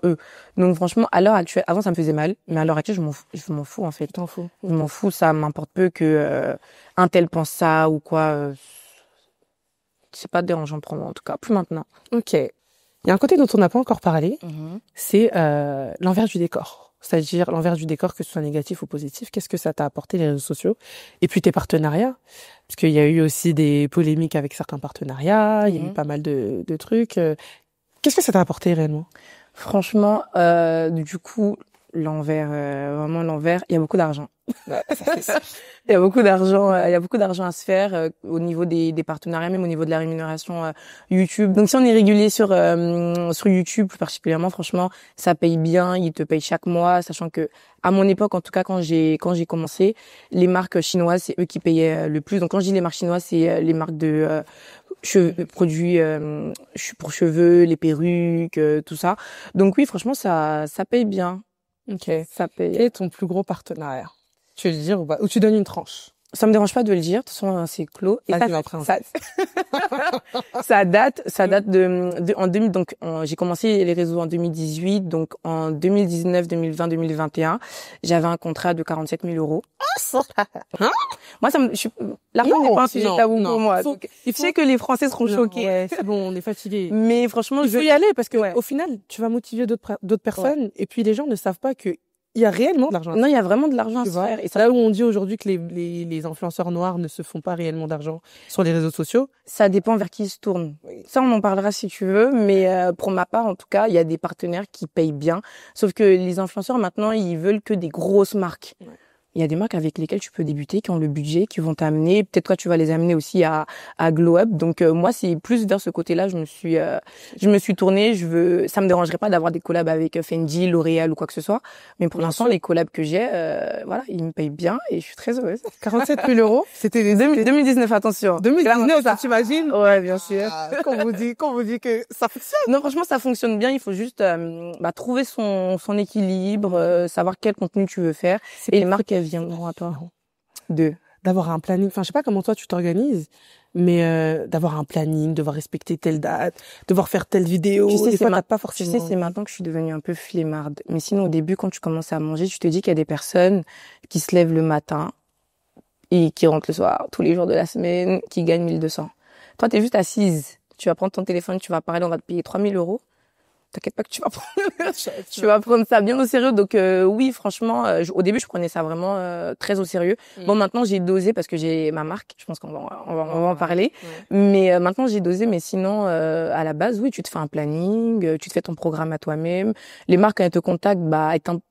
eux. Donc, franchement, à l'heure actuelle, avant, ça me faisait mal, mais à l'heure actuelle, je m'en fous, en fait. Tu t'en fous. Je m'en fous, ça m'importe peu que, un tel pense ça ou quoi. C'est pas dérangeant pour moi, en tout cas. Plus maintenant. Ok. Il y a un côté dont on n'a pas encore parlé, c'est l'envers du décor. C'est-à-dire l'envers du décor, que ce soit négatif ou positif. Qu'est-ce que ça t'a apporté, les réseaux sociaux? Et puis tes partenariats. Parce qu'il y a eu aussi des polémiques avec certains partenariats, il y a eu pas mal de trucs. Qu'est-ce que ça t'a apporté réellement? Franchement, du coup, l'envers, vraiment l'envers, il y a beaucoup d'argent. Il y a beaucoup d'argent, à se faire au niveau des partenariats, même au niveau de la rémunération YouTube. Donc si on est régulier sur YouTube plus particulièrement, franchement, ça paye bien, ils te payent chaque mois, sachant que à mon époque, en tout cas quand j'ai commencé, les marques chinoises, c'est eux qui payaient le plus. Donc quand je dis les marques chinoises, c'est les marques de produits pour cheveux, les perruques, tout ça. Donc oui, franchement, ça paye bien. Ok. Ça paye. Quel est ton plus gros partenariat? Tu veux le dire ou pas? Ou tu donnes une tranche? Ça me dérange pas de le dire, de toute façon c'est clos. Et Vas-y, ma princesse. ça date de en 2000, donc j'ai commencé les réseaux en 2018, donc en 2019, 2020, 2021, j'avais un contrat de 47 000 euros. Moi l'argent n'est pas un sujet tabou pour moi. Donc, je sais que les Français seront choqués. Ouais, c'est bon, on est fatigué. Mais franchement, Il faut y aller parce que au final, tu vas motiver d'autres personnes et puis les gens ne savent pas que il y a réellement de l'argent. Non, il y a vraiment de l'argent à se faire. Et c'est là où on dit aujourd'hui que les influenceurs noirs ne se font pas réellement d'argent sur les réseaux sociaux. Ça dépend vers qui ils se tournent. Ça, on en parlera si tu veux, mais pour ma part, en tout cas, il y a des partenaires qui payent bien. Sauf que les influenceurs, maintenant, ils veulent que des grosses marques. Ouais. Il y a des marques avec lesquelles tu peux débuter, qui ont le budget, qui vont t'amener. Peut-être toi, tu vas les amener aussi à Glow Up. Donc moi, c'est plus vers ce côté-là. Je me suis tournée. Ça me dérangerait pas d'avoir des collabs avec Fendi, L'Oréal ou quoi que ce soit. Mais pour l'instant, les collabs que j'ai, voilà, ils me payent bien et je suis très heureuse. 47 000 euros. C'était 2019, attention. 2019, tu t'imagines? Ouais, bien sûr. Quand on vous dit que ça fonctionne. Non, franchement, ça fonctionne bien. Il faut juste trouver son équilibre, savoir quel contenu tu veux faire. Et les marques, elles viendront à toi. D'avoir un planning. Enfin, je sais pas comment toi tu t'organises, mais d'avoir un planning, devoir respecter telle date, devoir faire telle vidéo. Tu sais, des fois, t'as pas forcément. Tu sais, c'est maintenant que je suis devenue un peu flemmarde. Mais sinon, au début, quand tu commences à manger, tu te dis qu'il y a des personnes qui se lèvent le matin et qui rentrent le soir, tous les jours de la semaine, qui gagnent 1200. Toi, t'es juste assise. Tu vas prendre ton téléphone, tu vas parler, on va te payer 3 000 euros. T'inquiète pas que tu vas prendre ça bien au sérieux. Donc oui, franchement, au début je prenais ça vraiment très au sérieux. Bon, maintenant j'ai dosé parce que j'ai ma marque. Je pense qu'on va en parler. Ouais. Mais maintenant j'ai dosé. Mais sinon, à la base, oui, tu te fais un planning, tu te fais ton programme à toi-même. Les marques quand elles te contactent,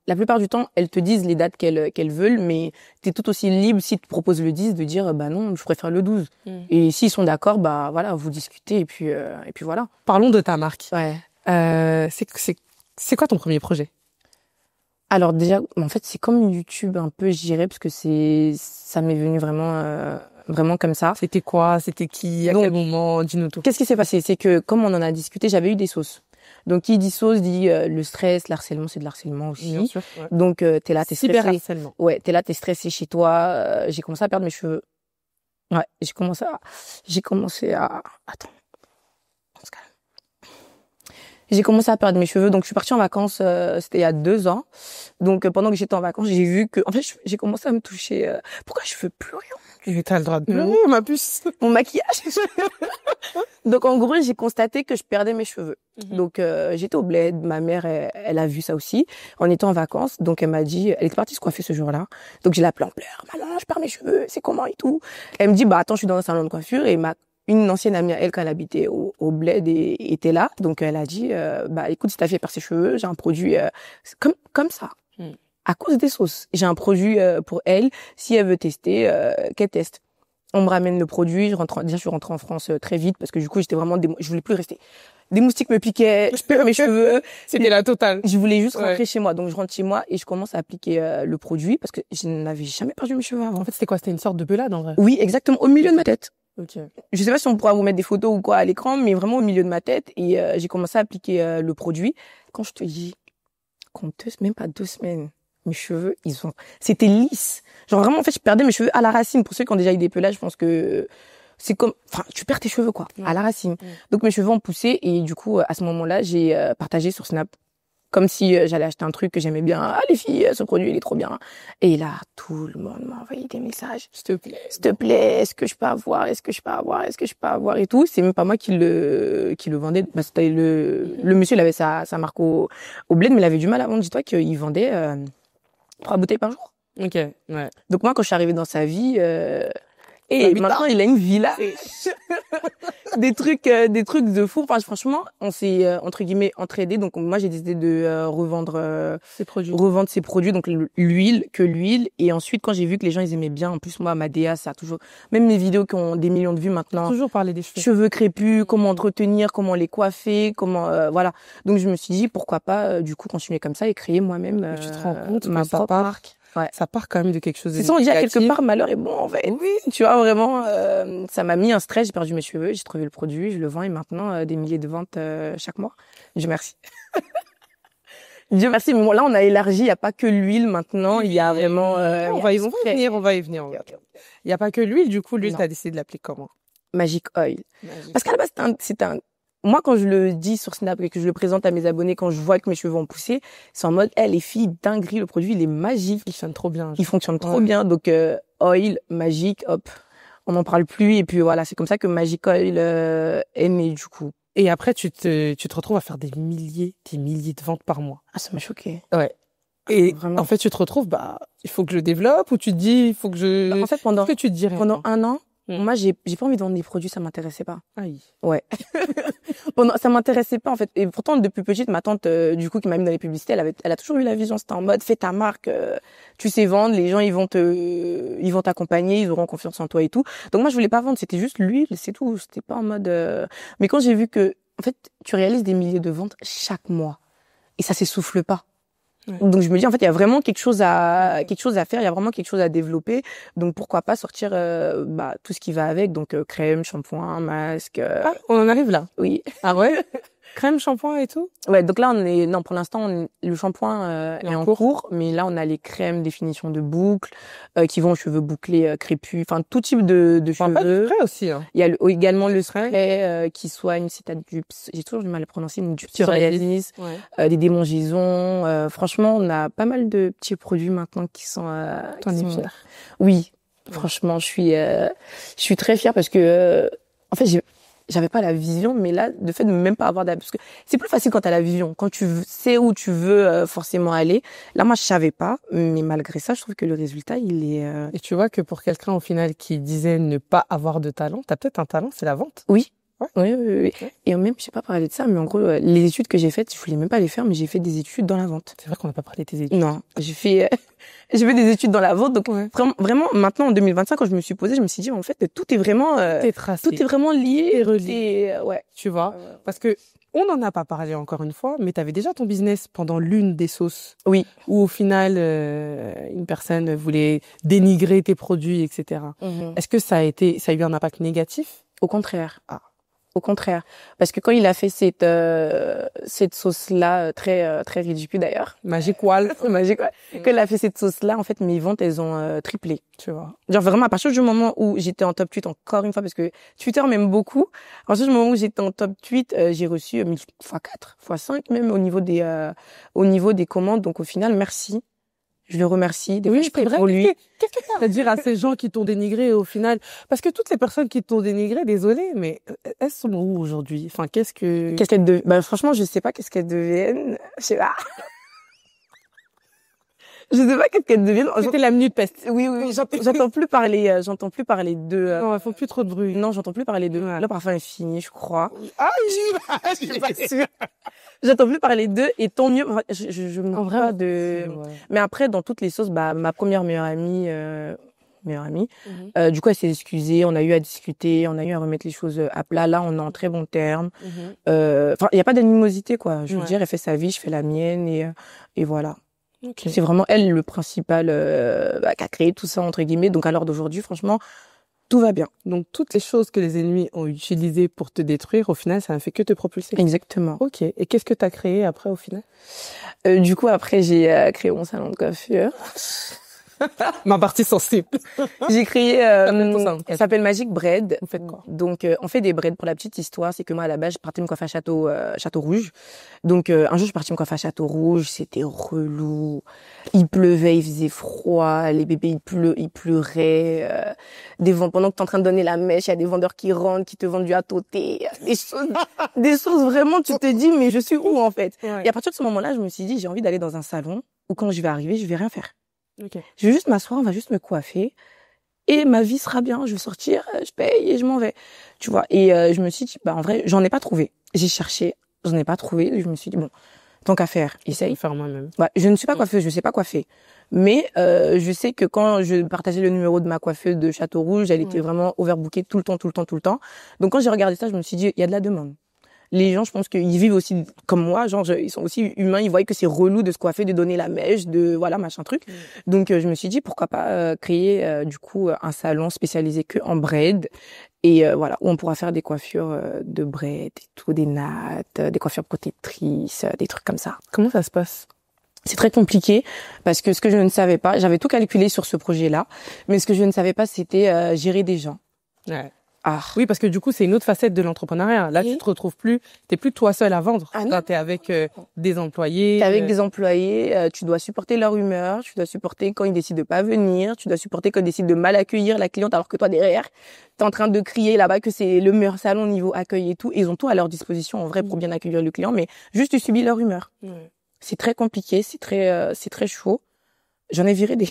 la plupart du temps, elles te disent les dates qu'elles veulent, mais t'es tout aussi libre si tu te proposes le 10 de dire non, je préfère le 12. Et s'ils sont d'accord, voilà, vous discutez et puis voilà. Parlons de ta marque. Ouais. C'est quoi ton premier projet? Alors déjà, en fait, c'est comme YouTube un peu, je dirais, parce que ça m'est venu vraiment comme ça. C'était quoi? C'était qui? À quel moment? Dis-nous tout. Qu'est-ce qui s'est passé? C'est que, comme on en a discuté, j'avais eu des sauces. Donc, qui dit sauce dit le stress, l'harcèlement, c'est de l'harcèlement aussi. Bien sûr, ouais. Donc, t'es là, t'es stressé. Cyberharcèlement. Ouais, t'es là, t'es stressé chez toi. J'ai commencé à perdre mes cheveux. Ouais, j'ai commencé à... Attends. j'ai commencé à perdre mes cheveux. Donc, je suis partie en vacances, c'était il y a 2 ans. Donc, pendant que j'étais en vacances, j'ai vu que, en fait, j'ai commencé à me toucher. Pourquoi je fais plus rien? Mais t'as le droit de pleurer, ma puce. Mon maquillage. Donc, en gros, j'ai constaté que je perdais mes cheveux. Donc, j'étais au bled. Ma mère, elle a vu ça aussi. On était en vacances. Donc, elle m'a dit, elle était partie se coiffer ce jour-là. Donc, j'ai l'appelée en pleurs. Maman, je perds mes cheveux. C'est comment et tout? Elle me dit, bah, attends, je suis dans un salon de coiffure et une ancienne amie à elle, quand elle habitait au bled et était là. Donc, elle a dit, bah, écoute, si ta fille perd ses cheveux, j'ai un produit, comme ça. À cause des sauces. J'ai un produit pour elle. Si elle veut tester, qu'elle teste. On me ramène le produit. Je suis rentrée en France très vite parce que du coup, j'étais vraiment, je voulais plus rester. Des moustiques me piquaient, je perds mes cheveux. C'était la totale. Je voulais juste rentrer chez moi. Donc, je rentre chez moi et je commence à appliquer le produit parce que je n'avais jamais perdu mes cheveux avant. En fait, c'était quoi? C'était une sorte de pelade, en vrai? Oui, exactement. Au milieu de ma tête. Ok. Je sais pas si on pourra vous mettre des photos ou quoi à l'écran, mais vraiment au milieu de ma tête. Et j'ai commencé à appliquer le produit. Quand je te dis, même pas 2 semaines, mes cheveux, c'était lisse. Genre vraiment, en fait, je perdais mes cheveux à la racine. Pour ceux qui ont déjà eu des pelages, je pense que c'est comme, enfin, tu perds tes cheveux, quoi, à la racine. Donc, mes cheveux ont poussé et du coup, à ce moment-là, j'ai partagé sur Snap. Comme si j'allais acheter un truc que j'aimais bien. Ah, les filles, ce produit, il est trop bien. Et là, tout le monde m'a envoyé des messages. S'il te plaît, est-ce que je peux avoir? Est-ce que je peux avoir? Est-ce que je peux avoir? Et tout. C'est même pas moi qui le vendait. Bah, c'était le monsieur, il avait sa marque au bled, mais il avait du mal à vendre. Dis-toi qu'il vendait 3 bouteilles par jour. Ok, ouais. Donc moi, quand je suis arrivée dans sa vie, et maintenant, il a une villa. des trucs de fou. Enfin, franchement, on s'est, entre guillemets, entraidés. Donc, moi, j'ai décidé de revendre ses produits. Donc, l'huile. Et ensuite, quand j'ai vu que les gens, ils aimaient bien, en plus, moi, ma DA, ça a toujours, même mes vidéos qui ont des millions de vues maintenant. Toujours parler des cheveux. Cheveux crépus, comment entretenir, comment les coiffer, voilà. Donc, je me suis dit, pourquoi pas, du coup, continuer comme ça et créer moi-même, tu te rends compte ma propre marque. Ouais. Ça part quand même de quelque chose de c'est ça, on dit à quelque part, malheur est bon, en fait. Oui. Tu vois, vraiment, ça m'a mis un stress, j'ai perdu mes cheveux, j'ai trouvé le produit, je le vends et maintenant, des milliers de ventes chaque mois. Dieu merci. Dieu merci, mais bon, là, on a élargi, il n'y a pas que l'huile maintenant, il y a vraiment... on va y venir. Il n'y a pas que l'huile, du coup, l'huile, t'as décidé de l'appeler comment? Magic Oil. Parce qu'à la base, moi, quand je le dis sur Snap et que je le présente à mes abonnés, quand je vois que mes cheveux vont pousser, c'est en mode, les filles, dinguerie, le produit, il est magique. Il fonctionne trop bien. Il fonctionne trop bien. Donc, oil, magique, hop, on n'en parle plus. Et puis voilà, c'est comme ça que Magic Oil est né, du coup. Et après, tu te retrouves à faire des milliers de ventes par mois. Ah, ça m'a choquée. Ouais. Et vraiment. En fait, tu te retrouves, il faut que je développe, ou tu te dis, il faut que je... En fait, pendant que tu te dis rien. Pendant 1 an, moi, j'ai pas envie de vendre des produits, ça m'intéressait pas. Aïe. Ouais. Ça m'intéressait pas, en fait. Et pourtant, depuis petite, ma tante, du coup, qui m'a mis dans les publicités, elle a toujours eu la vision. C'était en mode, fais ta marque, tu sais vendre, les gens, ils vont t'accompagner, ils auront confiance en toi et tout. Donc, moi, je voulais pas vendre, c'était juste l'huile, c'est tout. C'était pas en mode, Mais quand j'ai vu que, en fait, tu réalises des milliers de ventes chaque mois. Et ça s'essouffle pas. Ouais. Donc je me dis en fait il y a vraiment quelque chose à faire, il y a vraiment quelque chose à développer. Donc pourquoi pas sortir tout ce qui va avec, donc crème, shampoing, masque. Ah, on en arrive là. Oui. Ah ouais. Crème, shampoing et tout? Ouais, donc là pour l'instant le shampoing est en cours, mais là on a les crèmes définition de boucles qui vont aux cheveux bouclés, crépus, enfin tout type de cheveux. Pas de spray aussi. Hein. Il y a également le spray qui soigne, j'ai toujours du mal à prononcer, une psoriasis, des démangeaisons. Franchement, on a pas mal de petits produits maintenant qui sont. T'en es fière? Oui, franchement, je suis très fière parce que en fait j'avais pas la vision, mais là, le fait de même pas avoir parce que c'est plus facile quand t'as la vision, quand tu sais où tu veux forcément aller. Là, moi, je savais pas, mais malgré ça, je trouve que le résultat, il est... Et tu vois que pour quelqu'un, au final, qui disait ne pas avoir de talent, t'as peut-être un talent, c'est la vente. Oui. Ouais. Oui. Et même, je sais pas parler de ça, mais en gros, les études que j'ai faites, je voulais même pas les faire, mais j'ai fait des études dans la vente. C'est vrai qu'on n'a pas parlé de tes études. Non, j'ai fait des études dans la vente, donc vraiment, maintenant, en 2025, quand je me suis posée, je me suis dit, en fait, tout est vraiment, tout est vraiment lié et relié. Ouais. Tu vois, parce que on n'en a pas parlé encore une fois, mais t'avais déjà ton business pendant l'une des sauces. Oui. Où au final, une personne voulait dénigrer tes produits, etc. Est-ce que ça a eu un impact négatif? Au contraire. Ah. Au contraire, parce que quand il a fait cette sauce-là très ridicule d'ailleurs, Magic Wall. magique, ouais. Quand il a fait cette sauce-là, en fait, mes ventes elles ont triplé, tu vois. Genre vraiment à partir du moment où j'étais en top tweet encore une fois, parce que Twitter m'aime beaucoup. À partir du moment où j'étais en top tweet, j'ai reçu 1000 fois 4, fois 5 même au niveau des commandes. Donc au final, merci. Je le remercie. Des fois, je prie pour lui. Qu'est-ce que t'as à dire à ces gens qui t'ont dénigré au final? Parce que toutes les personnes qui t'ont dénigré, désolé, mais elles sont où aujourd'hui? Enfin, qu'est-ce qu'elles deviennent? Bah, franchement, je sais pas qu'est-ce qu'elles deviennent. Je sais pas. Je sais pas qu'est-ce qu'elles deviennent. C'était la minute peste. Oui, j'entends plus parler de, Non, elles font plus trop de bruit. non, j'entends plus parler de, là, parfois, est fini, je crois. Ah, je suis pas sûre. J'entends plus parler d'eux, et tant mieux. Je me En vrai, pas de, ouais. mais après, dans toutes les sauces, bah, ma première meilleure amie, du coup, elle s'est excusée, on a eu à discuter, on a eu à remettre les choses à plat. Là, on est en très bons termes. Enfin, il y a pas d'animosité, quoi. Je veux dire, elle fait sa vie, je fais la mienne, et voilà. Okay. C'est vraiment elle le principal, qui a créé tout ça, entre guillemets. Donc, à l'heure d'aujourd'hui, franchement, tout va bien. Donc, toutes les choses que les ennemis ont utilisées pour te détruire, au final, ça n'a fait que te propulser. Exactement. Ok. Et qu'est-ce que t'as créé après, au final? Du coup, après, j'ai créé mon salon de coiffure. Ma partie sensible. J'ai créé, Ça s'appelle Magic Braid. Vous faites quoi? Donc, on fait des braids. Pour la petite histoire, c'est que moi, à la base, je partais me coiffer à Château Rouge. Donc, un jour, je suis partie me coiffer à Château Rouge. C'était relou. Il pleuvait, il faisait froid. Les bébés, ils pleuraient. Pendant que t'es en train de donner la mèche, il y a des vendeurs qui rentrent, qui te vendent du à-tôté. Des choses vraiment, tu te dis, mais je suis où, en fait? Ouais. Et à partir de ce moment-là, je me suis dit, j'ai envie d'aller dans un salon où quand je vais arriver, je vais rien faire. Ok. Je vais juste m'asseoir, on va juste me coiffer et ma vie sera bien. Je vais sortir, je paye et je m'en vais. Tu vois. Et je me suis dit, bah en vrai, j'en ai pas trouvé. J'ai cherché, j'en ai pas trouvé. Et je me suis dit, bon, tant qu'à faire, essaye. Faire moi-même. Ouais, je ne suis pas coiffeuse, je sais pas coiffer. Mais je sais que quand je partageais le numéro de ma coiffeuse de Château Rouge, elle était vraiment overbookée tout le temps. Donc quand j'ai regardé ça, je me suis dit, il y a de la demande. Les gens, je pense qu'ils vivent aussi comme moi, genre ils sont aussi humains, ils voient que c'est relou de se coiffer, de donner la mèche, de voilà machin truc. Donc je me suis dit pourquoi pas créer du coup un salon spécialisé que en braid et voilà où on pourra faire des coiffures de braid et tout, des nattes, des coiffures protectrices, des trucs comme ça. Comment ça se passe? C'est très compliqué parce que ce que je ne savais pas, j'avais tout calculé sur ce projet-là, mais ce que je ne savais pas c'était gérer des gens. Ouais. Ah. Oui, parce que du coup, c'est une autre facette de l'entrepreneuriat. Là, tu te retrouves plus, t'es plus toi seul à vendre. Ah non. Là, t'es avec des employés. T'es avec des employés, tu dois supporter leur humeur, tu dois supporter quand ils décident de pas venir, tu dois supporter quand ils décident de mal accueillir la cliente alors que toi derrière, t'es en train de crier là-bas que c'est le meilleur salon au niveau accueil et tout. Et ils ont tout à leur disposition en vrai pour bien accueillir le client, mais juste tu subis leur humeur. C'est très compliqué, c'est très chaud. J'en ai viré des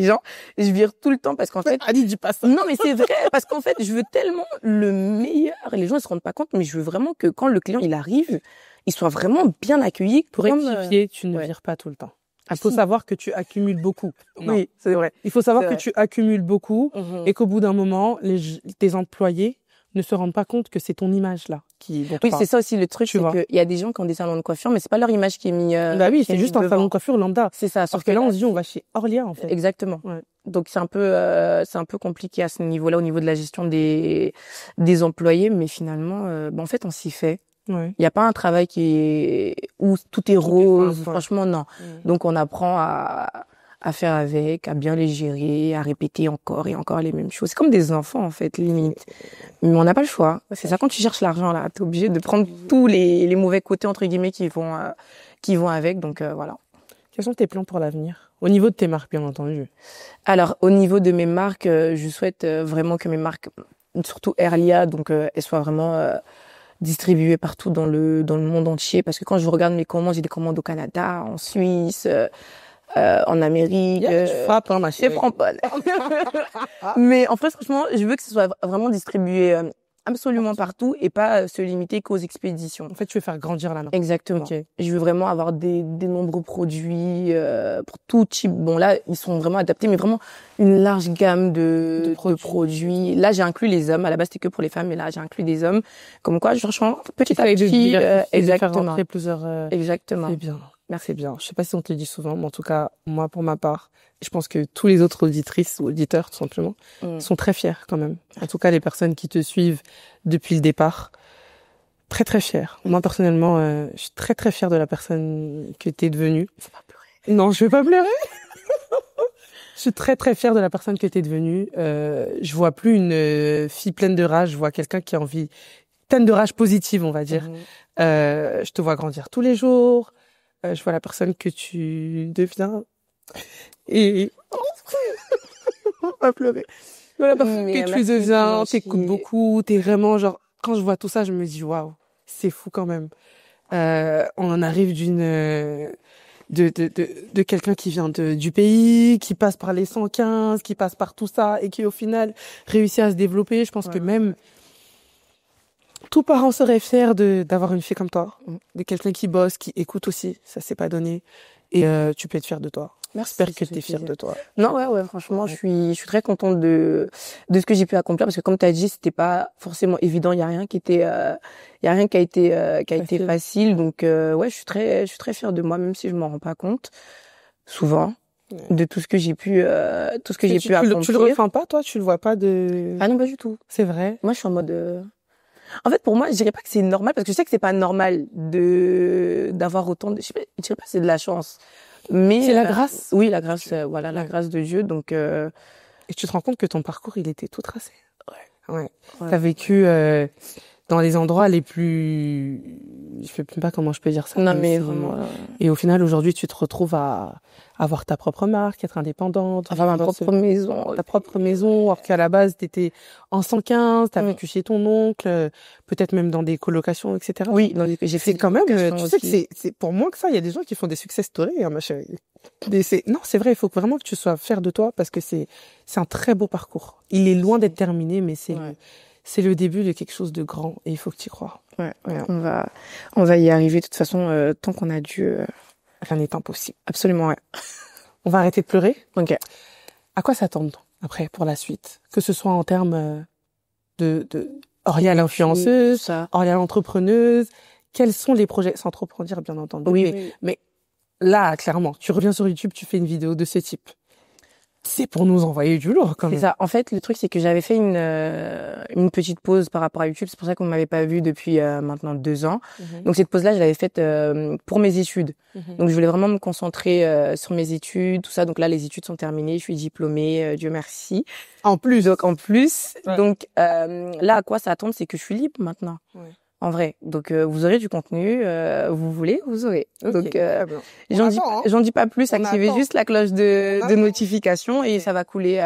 gens. Je vire tout le temps parce qu'en fait, Annie, dis pas ça. non, mais c'est vrai, parce qu'en fait, je veux tellement le meilleur. Et les gens, ils se rendent pas compte, mais je veux vraiment que quand le client, il arrive, il soit vraiment bien accueilli. Pour rectifier, tu ne vires pas tout le temps. Il faut savoir que tu accumules beaucoup. Non. Oui, c'est vrai. Il faut savoir que tu accumules beaucoup et qu'au bout d'un moment, tes employés ne se rendent pas compte que c'est ton image là dont oui, c'est ça aussi le truc, c'est qu'il y a des gens qui ont des salons de coiffure, mais c'est pas leur image qui est mise. Bah oui, c'est juste un salon de coiffure lambda. C'est ça. Sauf que là, on se dit, on va chez Orlia en fait. Exactement. Ouais. Donc c'est un peu compliqué à ce niveau-là, au niveau de la gestion des employés, mais finalement, en fait, on s'y fait. Ouais. Il y a pas un travail où tout est rose. Franchement, non. Donc on apprend à faire avec, à bien les gérer, à répéter encore et encore les mêmes choses. C'est comme des enfants, en fait, limite. Mais on n'a pas le choix. C'est ça, quand tu cherches l'argent, là, t'es obligé de prendre tous les mauvais côtés, entre guillemets, qui vont avec. Donc, voilà. Quels sont tes plans pour l'avenir? Au niveau de tes marques, bien entendu. Alors, au niveau de mes marques, je souhaite vraiment que mes marques, surtout Erlia, donc, elles soient vraiment distribuées partout dans le monde entier. Parce que quand je regarde mes commandes, j'ai des commandes au Canada, en Suisse, en Amérique. Je frappe, ma chérie. C'est francophone. Mais en fait, franchement, je veux que ce soit vraiment distribué absolument partout et pas se limiter qu'aux expéditions. En fait, tu veux faire grandir la marque. Exactement. Okay. Je veux vraiment avoir des nombreux produits pour tout type. Bon, là, ils sont vraiment adaptés, mais vraiment une large gamme de produits. Là, j'ai inclus les hommes. À la base, c'était que pour les femmes, mais là, j'ai inclus des hommes. Comme quoi, je change petit à petit. Exactement. Exactement. C'est bien. C'est bien. Je sais pas si on te le dit souvent, mais en tout cas, moi, pour ma part, je pense que tous les autres auditrices ou auditeurs, tout simplement, sont très fiers quand même. En tout cas, les personnes qui te suivent depuis le départ, très très fiers. Moi, personnellement, je suis très très fière de la personne que t'es devenue. Faut pas pleurer. Non, je vais pas pleurer. Je suis très très fière de la personne que t'es devenue. Je vois plus une fille pleine de rage, je vois quelqu'un qui a envie, pleine de rage positive, on va dire. Je te vois grandir tous les jours. Je vois la personne que tu deviens. Et on va pleurer. Je vois la personne que tu deviens, t'écoutes beaucoup, t'es vraiment genre, quand je vois tout ça, je me dis waouh, c'est fou quand même. On en arrive de quelqu'un qui vient du pays, qui passe par les 115, qui passe par tout ça et qui au final réussit à se développer. Je pense que même tout parent serait fier d'avoir une fille comme toi, de quelqu'un qui bosse, qui écoute aussi. Ça s'est pas donné et tu peux être fier de toi. Merci. J'espère que tu es fière de toi. Non, ouais, franchement, je suis très contente de ce que j'ai pu accomplir parce que comme tu as dit, c'était pas forcément évident, il y a rien qui a été facile donc ouais, je suis très fière de moi même si je m'en rends pas compte souvent de tout ce que j'ai pu accomplir. Tu le ressens pas toi, tu le vois pas de Ah non, pas du tout. C'est vrai. Moi, je suis en mode En fait, pour moi, je dirais pas que c'est normal parce que je sais que c'est pas normal d'avoir autant de je dirais pas que c'est de la chance. Mais c'est la grâce. Oui, la grâce, voilà, la grâce de Dieu. Donc, et tu te rends compte que ton parcours, il était tout tracé. Ouais. T'as vécu dans les endroits les plus, je sais même pas comment je peux dire ça. Non, mais vraiment. Et au final, aujourd'hui, tu te retrouves à avoir ta propre marque, être indépendante. Avoir ma propre maison. Ta propre maison, alors qu'à la base, t'étais en 115, t'as vécu chez ton oncle, peut-être même dans des colocations, etc. Oui, j'ai fait quand même, tu sais que c'est pour moins que ça, il y a des gens qui font des success stories, hein, ma chérie. Non, c'est vrai, il faut vraiment que tu sois fière de toi parce que c'est un très beau parcours. Il est loin d'être terminé, mais c'est le début de quelque chose de grand et il faut que tu y crois. Ouais. On va y arriver de toute façon tant qu'on a Dieu. Rien n'est impossible. Absolument, ouais. On va arrêter de pleurer. Ok. À quoi s'attendre après pour la suite? Que ce soit en termes de Aurélia l'influenceuse, Aurélia l'entrepreneuse, quels sont les projets, sans trop en dire bien entendu. Oui. Mais là, clairement, tu reviens sur YouTube, tu fais une vidéo de ce type. C'est pour nous envoyer du lourd, quand même. C'est ça. En fait, le truc, c'est que j'avais fait une petite pause par rapport à YouTube. C'est pour ça qu'on m'avait pas vue depuis maintenant 2 ans. Donc, cette pause-là, je l'avais faite pour mes études. Donc, je voulais vraiment me concentrer sur mes études, tout ça. Donc là, les études sont terminées. Je suis diplômée, Dieu merci. En plus. Donc, Donc, là, à quoi ça attend, c'est que je suis libre maintenant. Ouais. En vrai. Donc, vous aurez du contenu, vous voulez, vous aurez. Okay. Donc, j'en dis pas plus, activez juste la cloche de notification et ça va couler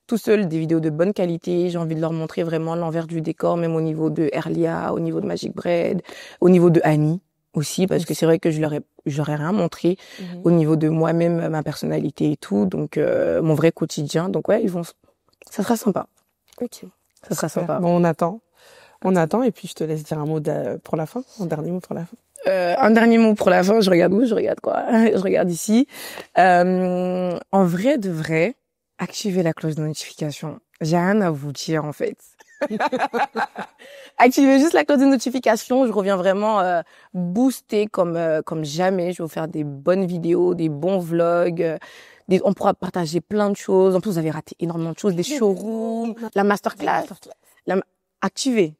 tout seul des vidéos de bonne qualité. J'ai envie de leur montrer vraiment l'envers du décor, même au niveau de Erlia, au niveau de Magic Bread, au niveau de Annie aussi, parce que c'est vrai que j'aurais rien montré au niveau de moi-même, ma personnalité et tout. Donc, mon vrai quotidien. Donc, ouais, ça sera sympa. Ok. Ça sera sympa. Bon, on attend et puis je te laisse dire un mot pour la fin, un dernier mot pour la fin. Un dernier mot pour la fin, je regarde où? Je regarde quoi? Je regarde ici. En vrai de vrai, activez la cloche de notification. J'ai rien à vous dire en fait. Activez juste la cloche de notification, je reviens vraiment boostée comme jamais. Je vais vous faire des bonnes vidéos, des bons vlogs. On pourra partager plein de choses. En plus, vous avez raté énormément de choses, des showrooms, la masterclass. Activez.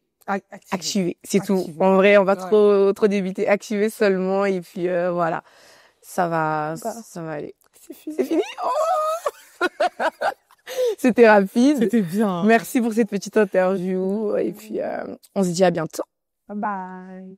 C'est tout. En vrai, on va trop débiter. Activez seulement et puis voilà. Ça va aller. C'est fini. Oh C'était rapide. C'était bien. Merci pour cette petite interview et puis on se dit à bientôt. Bye bye.